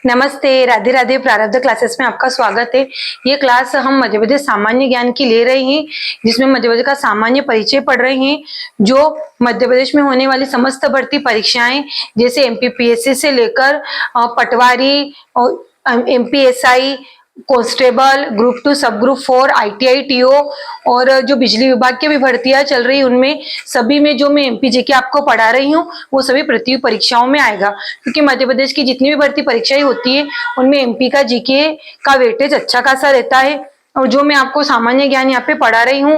नमस्ते, राधे राधे। प्रारब्ध क्लासेस में आपका स्वागत है। ये क्लास हम मध्य प्रदेश सामान्य ज्ञान की ले रहे हैं, जिसमें मध्य प्रदेश का सामान्य परिचय पढ़ रहे हैं। जो मध्य प्रदेश में होने वाली समस्त भर्ती परीक्षाएं, जैसे एमपीपीएससी से लेकर पटवारी और एमपीएसआई, कांस्टेबल, ग्रुप 2, सब ग्रुप 4, आईटीआई, टीओ और जो बिजली विभाग की भी भर्तियां चल रही है, उनमें सभी में जो मैं एमपीजे के आपको पढ़ा रही हूँ वो सभी प्रतियोगी परीक्षाओं में आएगा। क्योंकि मध्य प्रदेश की जितनी भी भर्ती परीक्षाएं होती है उनमें एमपी का जीके का वेटेज अच्छा खासा रहता है। और जो मैं आपको सामान्य ज्ञान यहाँ पे पढ़ा रही हूँ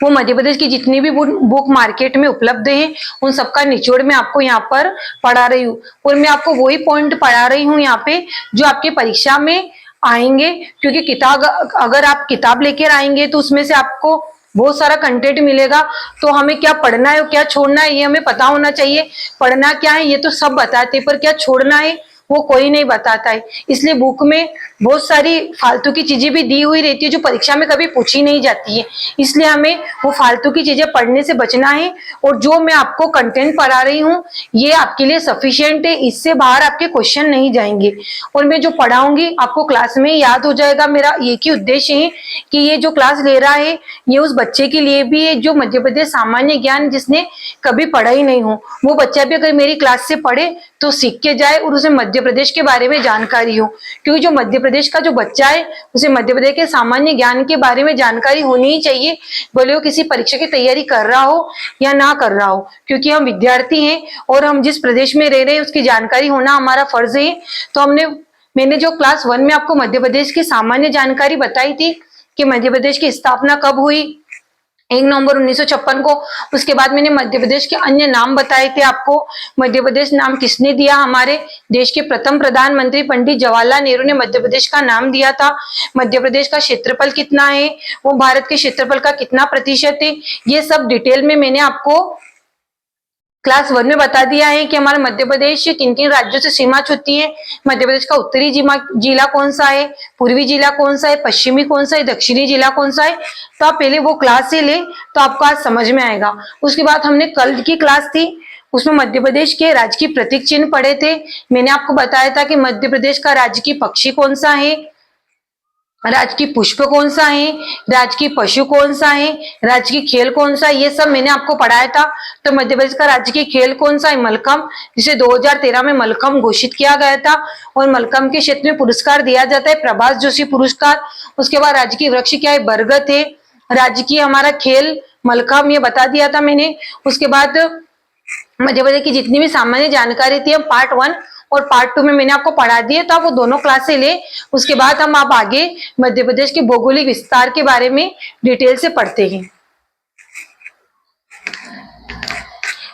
वो मध्य प्रदेश की जितनी भी बुक मार्केट में उपलब्ध है उन सबका निचोड़ में आपको यहाँ पर पढ़ा रही हूँ। और मैं आपको वही पॉइंट पढ़ा रही हूँ यहाँ पे जो आपकी परीक्षा में आएंगे। क्योंकि किताब, अगर आप किताब लेकर आएंगे तो उसमें से आपको बहुत सारा कंटेंट मिलेगा। तो हमें क्या पढ़ना है और क्या छोड़ना है ये हमें पता होना चाहिए। पढ़ना क्या है ये तो सब बताते, पर क्या छोड़ना है वो कोई नहीं बताता है। इसलिए बुक में बहुत सारी फालतू की चीजें भी दी हुई रहती है जो परीक्षा में कभी पूछी नहीं जाती है। इसलिए हमें वो फालतू की चीजें पढ़ने से बचना है। और जो मैं आपको कंटेंट पढ़ा रही हूँ ये आपके लिए सफिशिएंट है, इससे बाहर आपके क्वेश्चन नहीं जाएंगे। और मैं जो पढ़ाऊंगी आपको क्लास में याद हो जाएगा। मेरा एक ही उद्देश्य है कि ये जो क्लास ले रहा है ये उस बच्चे के लिए भी है जो मध्य प्रदेश सामान्य ज्ञान जिसने कभी पढ़ा ही नहीं हो। वो बच्चा भी अगर मेरी क्लास से पढ़े तो सीख के जाए और उसे मध्य प्रदेश के बारे में जानकारी हो। क्योंकि जो मध्य प्रदेश का जो बच्चा है उसे मध्य प्रदेश के सामान्य ज्ञान के बारे में जानकारी होनी ही चाहिए, भले वो किसी परीक्षा की तैयारी कर रहा हो या ना कर रहा हो। क्योंकि हम विद्यार्थी हैं और हम जिस प्रदेश में रह रहे हैं उसकी जानकारी होना हमारा फर्ज है। तो मैंने जो क्लास 1 में आपको मध्य प्रदेश की सामान्य जानकारी बताई थी कि मध्य प्रदेश की स्थापना कब हुई, 1 नवंबर 1956 को। उसके बाद मैंने मध्य प्रदेश के अन्य नाम बताए थे आपको। मध्य प्रदेश नाम किसने दिया? हमारे देश के प्रथम प्रधानमंत्री पंडित जवाहरलाल नेहरू ने मध्य प्रदेश का नाम दिया था। मध्य प्रदेश का क्षेत्रफल कितना है, वो भारत के क्षेत्रफल का कितना प्रतिशत है, ये सब डिटेल में मैंने आपको क्लास 1 में बता दिया है कि हमारा मध्य प्रदेश किन किन राज्यों से सीमा छूती है। मध्य प्रदेश का उत्तरी जिला कौन सा है, पूर्वी जिला कौन सा है, पश्चिमी कौन सा है, दक्षिणी जिला कौन सा है। तो आप पहले वो क्लास से ले तो आपको आज समझ में आएगा। उसके बाद हमने कल की क्लास थी उसमें मध्य प्रदेश के राज्य की प्रतीक चिन्ह पढ़े थे। मैंने आपको बताया था कि मध्य प्रदेश का राजकीय पक्षी कौन सा है, राजकीय पुष्प कौन सा है, राजकीय पशु कौन सा है, राजकीय खेल कौन सा है, ये सब मैंने आपको पढ़ाया था। तो मध्य प्रदेश का राजकीय खेल कौन सा है? मलखम, जिसे 2013 में मलखम घोषित किया गया था। और मलखम के क्षेत्र में पुरस्कार दिया जाता है प्रभाष जोशी पुरस्कार। उसके बाद राजकीय वृक्ष क्या है? बरगद है। राजकीय हमारा खेल मलखम, ये बता दिया था मैंने। उसके बाद मध्य प्रदेश की जितनी भी सामान्य जानकारी थी हम पार्ट 1 और पार्ट 2 में मैंने आपको पढ़ा दिए, तो आप वो दोनों क्लास से ले। उसके बाद हम आप आगे मध्य प्रदेश के भौगोलिक विस्तार के बारे में डिटेल से पढ़ते हैं।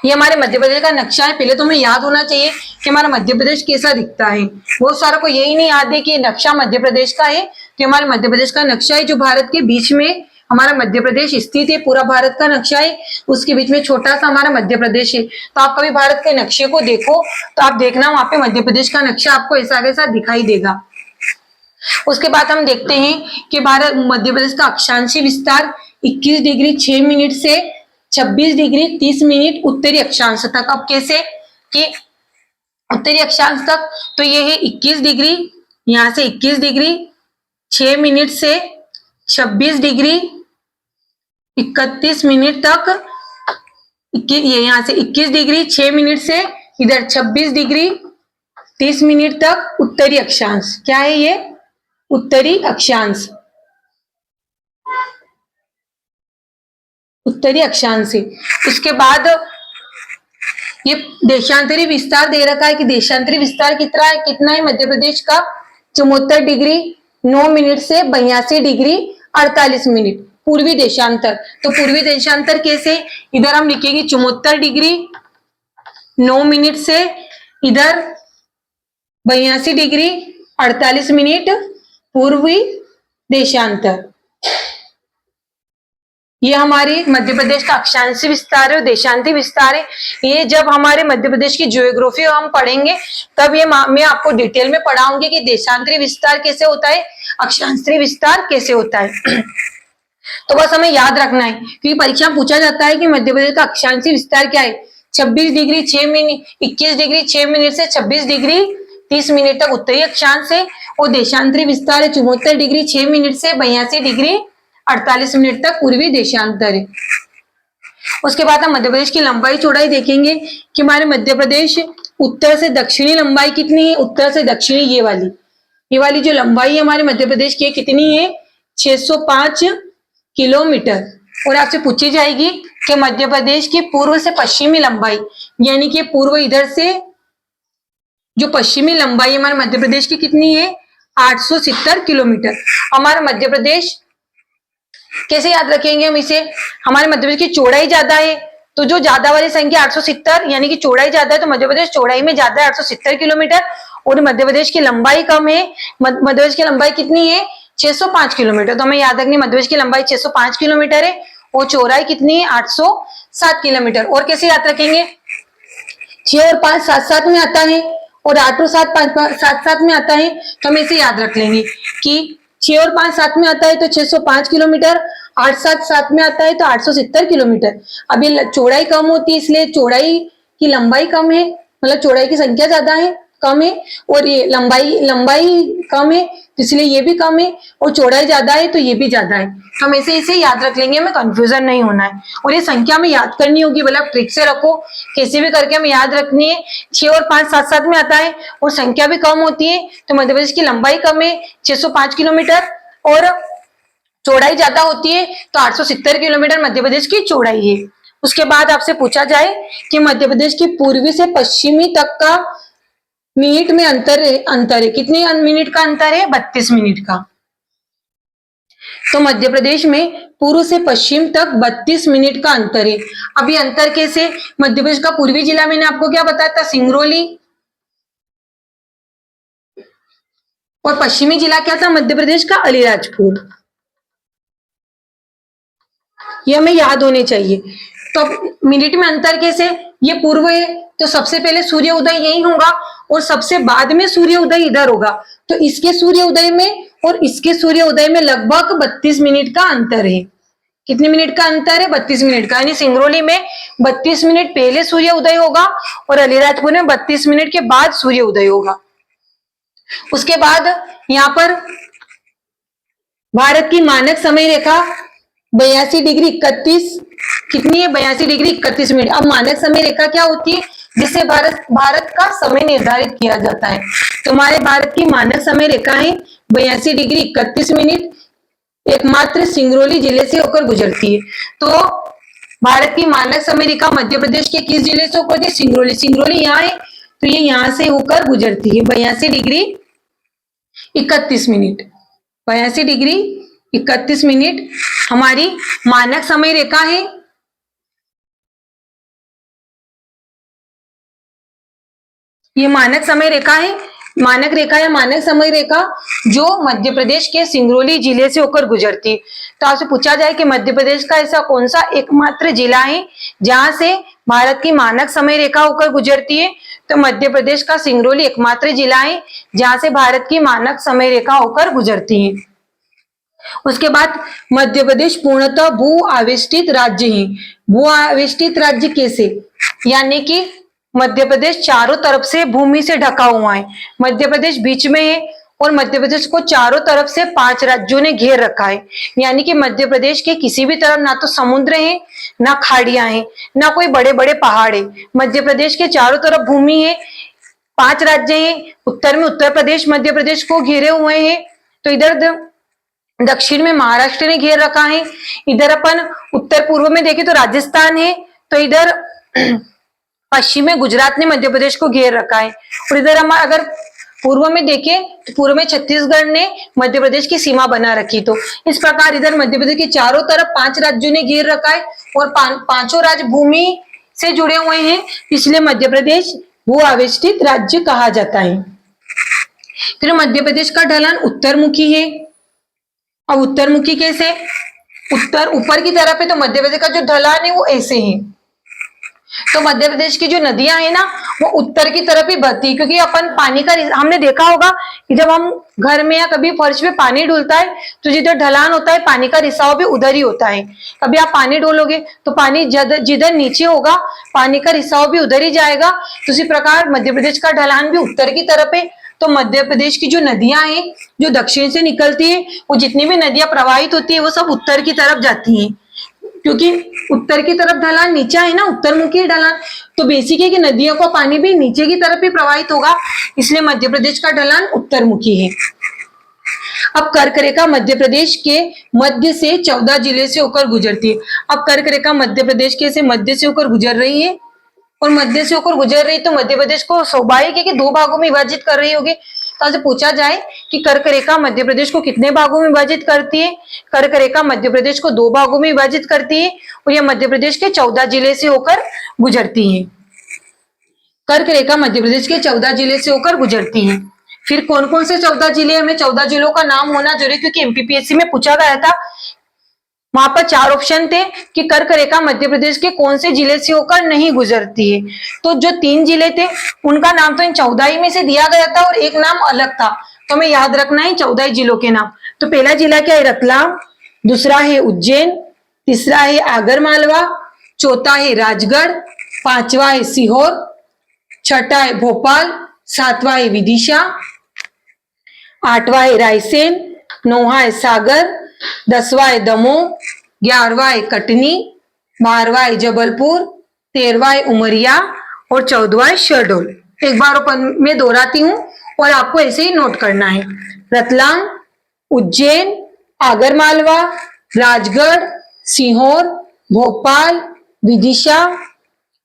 ये हमारे मध्य प्रदेश का नक्शा है। पहले तो हमें याद होना चाहिए कि हमारा मध्य प्रदेश कैसा दिखता है। बहुत सारों को यही नहीं याद है कि नक्शा मध्य प्रदेश का है। तो हमारे मध्य प्रदेश का नक्शा है जो भारत के बीच में हमारा मध्य प्रदेश स्थित है। पूरा भारत का नक्शा है, उसके बीच में छोटा सा हमारा मध्य प्रदेश है। तो आप कभी भारत के नक्शे को देखो तो आप देखना वहां पे मध्य प्रदेश का नक्शा आपको ऐसा कैसा दिखाई देगा। उसके बाद हम देखते हैं कि भारत मध्य प्रदेश का अक्षांशीय विस्तार 21 डिग्री 6 मिनट से 26 डिग्री 30 मिनट उत्तरी अक्षांश तक। अब कैसे कि उत्तरी अक्षांश तक तो ये है 21 डिग्री, यहाँ से 21 डिग्री 6 मिनट से 26 डिग्री 31 मिनट तक। ये यहाँ से 21 डिग्री 6 मिनट से इधर 26 डिग्री 30 मिनट तक उत्तरी अक्षांश। क्या है ये? उत्तरी अक्षांश, उत्तरी अक्षांश है। उसके बाद ये देशांतरी विस्तार दे रखा है कि देशांतरी विस्तार कितना है मध्य प्रदेश का? 74 डिग्री 9 मिनट से 82 डिग्री 48 मिनट। पूर्वी देशांतर, तो पूर्वी देशांतर कैसे? इधर हम लिखेंगे 74 डिग्री 9 मिनट से इधर 82 डिग्री 48 मिनट पूर्वी देशांतर। ये हमारी मध्य प्रदेश का अक्षांशीय विस्तार है और देशांतरी विस्तार है। ये जब हमारे मध्य प्रदेश की ज्योग्राफी हम पढ़ेंगे तब ये मैं आपको डिटेल में पढ़ाऊंगी कि देशांतरी विस्तार कैसे होता है, अक्षांशीय विस्तार कैसे होता है। तो बस हमें याद रखना है क्योंकि परीक्षा में पूछा जाता है कि मध्य प्रदेश का अक्षांशीय विस्तार क्या है। 26 डिग्री 6 मिनट 21 डिग्री 6 मिनट से 26 डिग्री 30 मिनट तक उत्तरी अक्षांश है और देशांतरी विस्तार है 74 डिग्री 6 मिनट से 82 डिग्री 48 मिनट तक पूर्वी देशांतर है। उसके बाद हम मध्य प्रदेश की लंबाई चौड़ाई देखेंगे कि हमारे मध्य प्रदेश उत्तर से दक्षिणी लंबाई कितनी है। उत्तर से दक्षिणी ये वाली जो लंबाई है हमारे मध्य प्रदेश की कितनी है 605 किलोमीटर। और आपसे पूछी जाएगी कि मध्य प्रदेश की पूर्व से पश्चिमी लंबाई, यानी कि पूर्व इधर से जो पश्चिमी लंबाई हमारे मध्य प्रदेश की कितनी है 870 किलोमीटर। हमारा मध्य प्रदेश कैसे याद रखेंगे हम इसे, हमारे मध्य प्रदेश की चौड़ाई ज्यादा है तो जो ज्यादा वाली संख्या 870 यानी कि चौड़ाई ज्यादा है तो मध्य प्रदेश चौड़ाई में ज्यादा है 870 किलोमीटर। और मध्य प्रदेश की लंबाई कम है, मध्य प्रदेश की लंबाई कितनी है 605 किलोमीटर। तो हमें याद रखनी मध्य प्रदेश की लंबाई 605 किलोमीटर है और चौड़ाई कितनी है 807 किलोमीटर। और कैसे याद रखेंगे 6 और 5 साथ साथ में आता है और 8 और 7 5 साथ साथ में आता है तो हम इसे याद रख लेंगे कि 6 और 5 साथ में आता है तो 605 किलोमीटर, 8 7 साथ में आता है तो 870 किलोमीटर। अब ये चौड़ाई कम होती है इसलिए चौड़ाई की लंबाई कम है, मतलब चौड़ाई की संख्या ज्यादा है कम है और ये लंबाई कम है इसलिए ये भी कम है और चौड़ाई ज्यादा है तो ये भी ज्यादा है। तो हम इसे याद रख लेंगे, हमें कंफ्यूजन नहीं होना है। और ये संख्या में याद करनी होगी, मतलब ट्रिक से रखो कैसे भी करके हमें याद रखनी है। 6 और 5 साथ साथ में आता है और संख्या भी कम होती है तो मध्य प्रदेश की लंबाई कम है 605 किलोमीटर और चौड़ाई ज्यादा होती है तो 870 किलोमीटर मध्य प्रदेश की चौड़ाई है। उसके बाद आपसे पूछा जाए कि मध्य प्रदेश की पूर्वी से पश्चिमी तक का मिनट में अंतर है कितने मिनट का अंतर है 32 मिनट का। तो मध्य प्रदेश में पूर्व से पश्चिम तक 32 मिनट का अंतर है। अब ये अंतर कैसे, मध्य प्रदेश का पूर्वी जिला मैंने आपको क्या बताया था सिंगरौली और पश्चिमी जिला क्या था मध्य प्रदेश का अलीराजपुर। ये हमें याद होने चाहिए। तो मिनट में अंतर कैसे, ये पूर्व है तो सबसे पहले सूर्य उदय यही होगा और सबसे बाद में सूर्य उदय इधर होगा तो इसके सूर्य उदय में और इसके सूर्य उदय में लगभग 32 मिनट का अंतर है। कितने मिनट का अंतर है 32 मिनट का, यानी सिंगरौली में 32 मिनट पहले सूर्य उदय होगा और अलीराजपुर में 32 मिनट के बाद सूर्य उदय होगा। उसके बाद यहाँ पर भारत की मानक समय रेखा 82 डिग्री 31 कितनी है 82 डिग्री 31 मिनट। अब मानक समय रेखा क्या होती है जिससे भारत का समय निर्धारित किया जाता है। तो हमारे भारत की मानक समय रेखा है 82 डिग्री 31 मिनट, एकमात्र सिंगरौली जिले से होकर गुजरती है। तो भारत की मानक समय रेखा मध्य प्रदेश के किस जिले से होकर सिंगरौली, सिंगरौली यहाँ है तो ये यहाँ से होकर गुजरती है 82 डिग्री 31 मिनट। 82 डिग्री 31 मिनट हमारी मानक समय रेखा है। ये मानक समय रेखा है, मानक रेखा या मानक समय रेखा जो मध्य प्रदेश के सिंगरौली जिले से होकर गुजरती है। तो आपसे पूछा जाए कि मध्य प्रदेश का ऐसा कौन सा एकमात्र जिला है जहां से भारत की मानक समय रेखा होकर गुजरती है, तो मध्य प्रदेश का सिंगरौली एकमात्र जिला है जहां से भारत की मानक समय रेखा होकर गुजरती है। उसके बाद मध्य प्रदेश पूर्णतः भू आवेष्टित राज्य है। भू आवेष्टित राज्य कैसे, यानी कि मध्य प्रदेश चारों तरफ से भूमि से ढका हुआ है, मध्य प्रदेश बीच में है और मध्य प्रदेश को चारों तरफ से 5 राज्यों ने घेर रखा है। यानी कि मध्य प्रदेश के किसी भी तरफ ना तो समुद्र है ना खाड़ियां हैं ना कोई बड़े बड़े पहाड़ है, मध्य प्रदेश के चारों तरफ भूमि है, 5 राज्य हैं। उत्तर में उत्तर प्रदेश मध्य प्रदेश को घेरे हुए हैं, तो इधर दक्षिण में महाराष्ट्र ने घेर रखा है, इधर अपन उत्तर पूर्व में देखें तो राजस्थान है, तो इधर पश्चिम में गुजरात ने मध्य प्रदेश को घेर रखा है, और इधर हम अगर पूर्व में देखें तो पूर्व में छत्तीसगढ़ ने मध्य प्रदेश की सीमा बना रखी। तो इस प्रकार इधर मध्य प्रदेश के चारों तरफ 5 राज्यों ने घेर रखा है और पांचों राज्य भूमि से जुड़े हुए हैं, इसलिए मध्य प्रदेश भू आवेष्टित राज्य कहा जाता है। फिर मध्य प्रदेश का ढलान उत्तरमुखी है। अब उत्तरमुखी कैसे, उत्तर ऊपर की तरफ है तो मध्य प्रदेश का जो ढलान है वो ऐसे है। तो मध्य प्रदेश की जो नदियां है ना वो उत्तर की तरफ ही बहती है, क्योंकि अपन पानी का हमने देखा होगा कि जब हम घर में या कभी फर्श पे पानी डुलता है तो जिधर ढलान होता है पानी का रिसाव भी उधर ही होता है। कभी आप पानी डोलोगे तो पानी जिधर नीचे होगा पानी का रिसाव भी उधर ही जाएगा। तो इसी प्रकार मध्य प्रदेश का ढलान भी उत्तर की तरफ है, तो मध्य प्रदेश की जो नदियां हैं जो दक्षिण से निकलती है, वो जितनी भी नदियां प्रवाहित होती है वो सब उत्तर की तरफ जाती हैं, क्योंकि उत्तर की तरफ ढलान नीचा है ना, उत्तरमुखी ढलान, तो बेसिक है कि नदियों का पानी भी नीचे की तरफ ही प्रवाहित होगा, इसलिए मध्य प्रदेश का ढलान उत्तरमुखी है। अब कर्क रेखा मध्य प्रदेश के मध्य से 14 जिले से होकर गुजरती है। अब कर्क रेखा मध्य प्रदेश के से मध्य से होकर गुजर रही है, और मध्य से होकर गुजर रही तो मध्य प्रदेश को स्वाभाविक है कि दो भागों में विभाजित कर रही होगी। तो आज पूछा जाए कि कर्क रेखा मध्य प्रदेश को कितने भागों में विभाजित करती है, कर्क रेखा मध्य प्रदेश को दो भागों में विभाजित करती है, और यह मध्य प्रदेश के 14 जिले से होकर गुजरती है। कर्क रेखा मध्य प्रदेश के 14 जिले से होकर गुजरती है। फिर कौन कौन से 14 जिले, हमें 14 जिलों का नाम होना जरूरी, क्योंकि एमपीपीएससी में पूछा गया था। वहां पर 4 ऑप्शन थे कि कर्क रेखा मध्य प्रदेश के कौन से जिले से होकर नहीं गुजरती है। तो जो 3 जिले थे उनका नाम तो इन 14 ही में से दिया गया था, और एक नाम अलग था, तो हमें याद रखना है 14 जिलों के नाम। तो पहला जिला क्या है, रतलाम, दूसरा है उज्जैन, तीसरा है आगरमालवा, चौथा है राजगढ़, पांचवा है सीहोर, छठा है भोपाल, सातवां है विदिशा, आठवां है रायसेन, नौवां है सागर, 10वां है दमोह, 11वां है कटनी, 12वां है जबलपुर, 13वां है उमरिया और 14वां है शहडोल। एक बार मैं दोहराती हूँ और आपको ऐसे ही नोट करना है। रतलाम, उज्जैन, आगरमालवा, राजगढ़, सीहोर, भोपाल, विदिशा,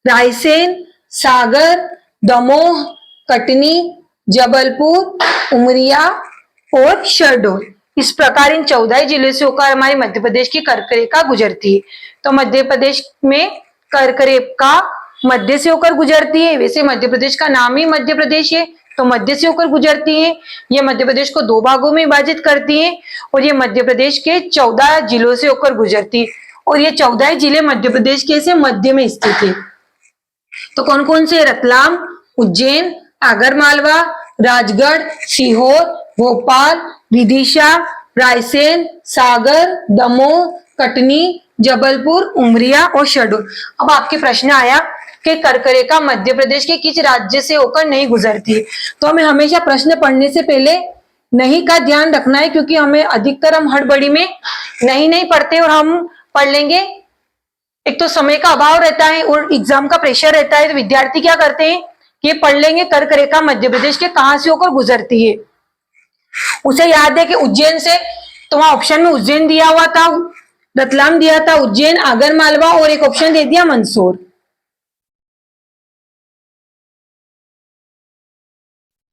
रायसेन, सागर, दमोह, कटनी, जबलपुर, उमरिया और शहडोल। इस प्रकार इन 14 जिले से होकर हमारे मध्य प्रदेश की कर्क रेखा गुजरती है। तो मध्य प्रदेश में कर्क रेखा मध्य से होकर गुजरती है, वैसे मध्य प्रदेश का नाम ही मध्य प्रदेश है, तो मध्य से होकर गुजरती है। ये मध्य प्रदेश को दो भागों में विभाजित करती है, और ये मध्य प्रदेश के 14 जिलों से होकर गुजरती है, और ये 14 जिले मध्य प्रदेश के से मध्य में स्थित है। तो कौन कौन से, रतलाम, उज्जैन, आगरमालवा, राजगढ़, सीहोर, भोपाल, विदिशा, रायसेन, सागर, दमोह, कटनी, जबलपुर, उमरिया और शहडोल। अब आपके प्रश्न आया कि कर्क रेखा मध्य प्रदेश के किस राज्य से होकर नहीं गुजरती है, तो हमें हमेशा प्रश्न पढ़ने से पहले नहीं का ध्यान रखना है, क्योंकि हमें अधिकतर हम हड़बड़ी में नहीं पढ़ते, और हम पढ़ लेंगे, एक तो समय का अभाव रहता है और एग्जाम का प्रेशर रहता है, तो विद्यार्थी क्या करते हैं कि पढ़ लेंगे कर्क रेखा मध्य प्रदेश के कहां से होकर गुजरती है। उसे याद है कि उज्जैन से, तो वहां ऑप्शन में उज्जैन दिया हुआ था, रतलाम दिया था, उज्जैन, आगरमालवा और एक ऑप्शन दे दिया मंदसौर,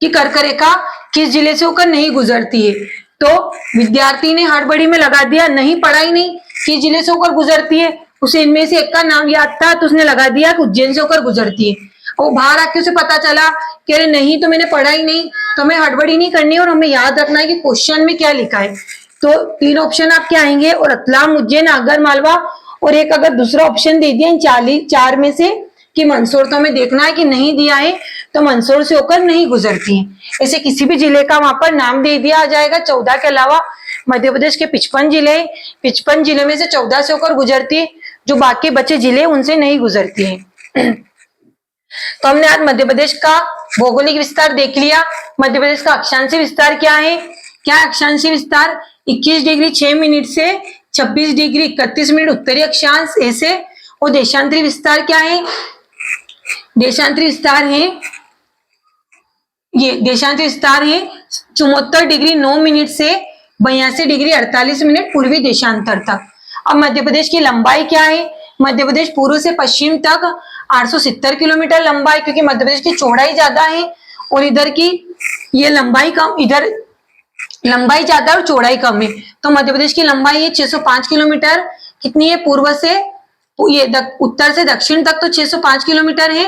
कि कर्क रेखा किस जिले से होकर नहीं गुजरती है। तो विद्यार्थी ने हड़बड़ी में लगा दिया, नहीं पढ़ा ही नहीं किस जिले से होकर गुजरती है, उसे इनमें से एक का नाम याद था तो उसने लगा दिया कि उज्जैन से होकर गुजरती है। और बाहर आके उसे पता चला कि अरे नहीं, तो मैंने पढ़ा ही नहीं, तो हमें हड़बड़ी नहीं करनी और हमें याद रखना है कि क्वेश्चन में क्या लिखा है। तो 3 ऑप्शन आपके आएंगे, और रतलाम, उज्जैन, आगरमालवा, और एक अगर दूसरा ऑप्शन दे दिया इन 4 में से कि मंदसौर, तो हमें देखना है कि नहीं दिया है तो मंदसौर से होकर नहीं गुजरती है। ऐसे किसी भी जिले का वहां पर नाम दे दिया जाएगा। 14 के अलावा मध्य प्रदेश के 55 जिले, 55 जिले में से 14 से होकर गुजरती है, जो बाकी बचे जिले उनसे नहीं गुजरती है। तो हमने आज मध्य प्रदेश का भौगोलिक विस्तार देख लिया। मध्य प्रदेश का अक्षांशीय विस्तार क्या है, क्या अक्षांशीय विस्तार 21 डिग्री 6 मिनट से 26 डिग्री 31 मिनट उत्तरी अक्षांश ऐसे। और देशांतरी विस्तार क्या है, देशांतरी विस्तार है, ये देशांतरी विस्तार है 74 डिग्री 9 मिनट से 82 डिग्री 48 मिनट पूर्वी देशांतर तक। अब मध्य प्रदेश की लंबाई क्या है, मध्य प्रदेश पूर्व से पश्चिम तक 870 किलोमीटर लंबा है, क्योंकि मध्य प्रदेश की चौड़ाई ज्यादा है और इधर की ये लंबाई कम, इधर लंबाई ज्यादा और चौड़ाई कम है। तो मध्य प्रदेश की लंबाई है 605 किलोमीटर। कितनी है, पूर्व से ये उत्तर से दक्षिण तक तो 605 किलोमीटर है,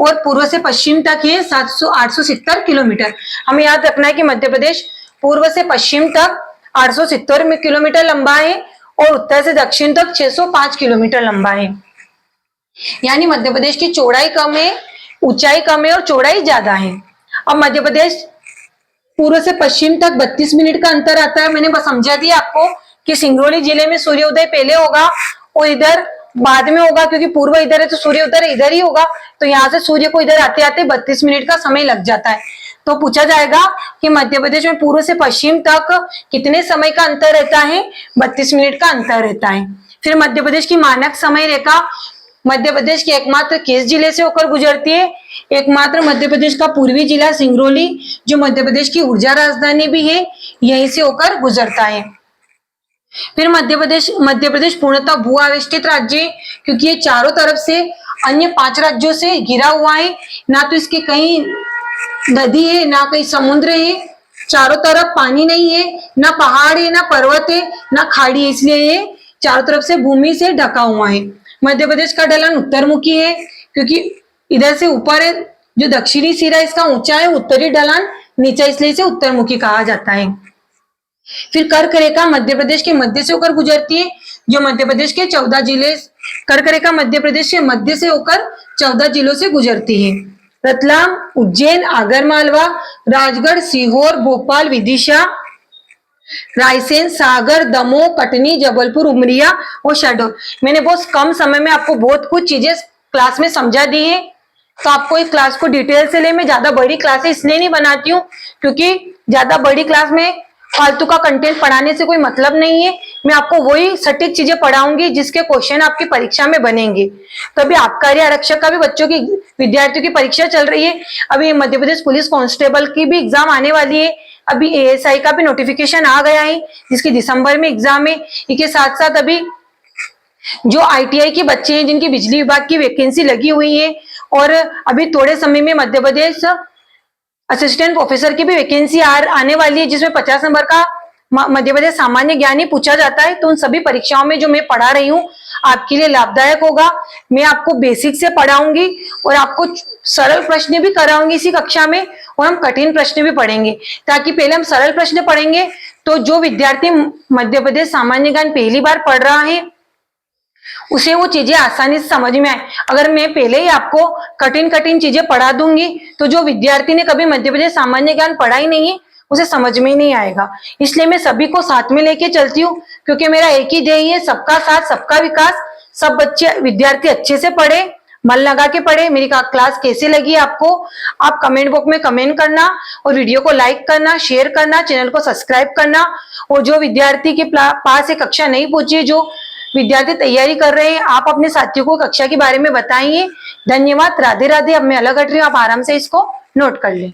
और पूर्व से पश्चिम तक है 870 किलोमीटर। हमें याद रखना है कि मध्य प्रदेश पूर्व से पश्चिम तक 870 किलोमीटर लंबा है और उत्तर से दक्षिण तक 605 किलोमीटर लंबा है। यानी मध्य प्रदेश की चौड़ाई कम है, ऊंचाई कम है और चौड़ाई ज्यादा है। अब मध्य प्रदेश पूर्व से पश्चिम तक 32 मिनट का अंतर आता है। मैंने बस समझा दिया आपको कि सिंगरौली जिले में सूर्योदय पहले होगा और इधर बाद में होगा, क्योंकि पूर्व इधर है तो सूर्योदय इधर ही होगा। तो यहाँ से सूर्य को इधर आते आते 32 मिनट का समय लग जाता है। तो पूछा जाएगा कि मध्य प्रदेश में पूर्व से पश्चिम तक कितने समय का अंतर रहता है? 32 मिनट का अंतर रहता है। फिर मध्य प्रदेश की मानक समय रेखा मध्य प्रदेश के एकमात्र किस जिले से होकर गुजरती है? एकमात्र मध्य प्रदेश का पूर्वी जिला सिंगरौली, जो मध्य प्रदेश की ऊर्जा राजधानी भी है, यहीं से होकर गुजरता है। फिर मध्य प्रदेश पूर्णतः भू आवेष्टित राज्य है, क्योंकि ये चारों तरफ से अन्य 5 राज्यों से घिरा हुआ है। ना तो इसके कहीं नदी है, ना कहीं समुद्र है, चारों तरफ पानी नहीं है, ना पहाड़ है, ना पर्वत है, ना खाड़ी है, इसलिए ये चारों तरफ से भूमि से ढका हुआ है। मध्य प्रदेश का ढलान उत्तरमुखी है, क्योंकि इधर से ऊपर है, जो दक्षिणी सिरा इसका ऊंचा है, उत्तरी ढलान नीचा, इसलिए इसे उत्तरमुखी कहा जाता है। फिर कर्क रेखा मध्य प्रदेश के मध्य से होकर गुजरती है, जो मध्य प्रदेश के 14 जिले, कर्क रेखा मध्य प्रदेश के मध्य से होकर 14 जिलों से गुजरती है। रतलाम, उज्जैन, आगरमालवा, राजगढ़, सीहोर, भोपाल, विदिशा, रायसेन, सागर, दमोह, कटनी, जबलपुर, उमरिया और शहडोल। मैंने बहुत कम समय में आपको बहुत कुछ चीजें क्लास में समझा दी है, तो आपको इस क्लास को डिटेल से ले। मैं ज्यादा बड़ी क्लास इसलिए नहीं बनाती हूँ, क्योंकि ज्यादा बड़ी क्लास में फालतू का कंटेंट पढ़ाने से कोई मतलब नहीं है। मैं आपको वही सटीक चीजें पढ़ाऊंगी जिसके क्वेश्चन आपकी परीक्षा में बनेंगे। तो अभी आबकारी आरक्षक का भी बच्चों की, विद्यार्थियों की परीक्षा चल रही है। अभी मध्य प्रदेश पुलिस कांस्टेबल की भी एग्जाम आने वाली है। अभी एएसआई का भी नोटिफिकेशन आ गया है, जिसकी दिसंबर में एग्जाम है। इसके साथ साथ अभी जो आईटीआई के बच्चे हैं, जिनकी बिजली विभाग की वैकेंसी लगी हुई है, और अभी थोड़े समय में मध्य प्रदेश असिस्टेंट प्रोफेसर की भी वैकेंसी आने वाली है, जिसमें 50 नंबर का मध्य प्रदेश सामान्य ज्ञान ही पूछा जाता है। तो उन सभी परीक्षाओं में जो मैं पढ़ा रही हूँ आपके लिए लाभदायक होगा। मैं आपको बेसिक से पढ़ाऊंगी और आपको सरल प्रश्न भी कराऊंगी इसी कक्षा में, और हम कठिन प्रश्न भी पढ़ेंगे। ताकि पहले हम सरल प्रश्न पढ़ेंगे, तो जो विद्यार्थी मध्य प्रदेश सामान्य ज्ञान पहली बार पढ़ रहा है उसे वो चीजें आसानी से समझ में आए। अगर मैं पहले ही आपको कठिन कठिन चीजें पढ़ा दूंगी, तो जो विद्यार्थी ने कभी मध्य प्रदेश सामान्य ज्ञान पढ़ा ही नहीं है उसे समझ में ही नहीं आएगा। इसलिए मैं सभी को साथ में लेके चलती हूँ, क्योंकि मेरा एक ही ध्येय है, सबका साथ सबका विकास। सब बच्चे विद्यार्थी अच्छे से पढ़े, मन लगा के पढ़े। मेरी क्लास कैसे लगी आपको, आप कमेंट बॉक्स में कमेंट करना, और वीडियो को लाइक करना, शेयर करना, चैनल को सब्सक्राइब करना। और जो विद्यार्थी के पास ये कक्षा नहीं पहुंची, जो विद्यार्थी तैयारी कर रहे हैं, आप अपने साथियों को कक्षा के बारे में बताइए। धन्यवाद, राधे राधे। अब मैं अलग हट रही हूँ, आप आराम से इसको नोट कर लें।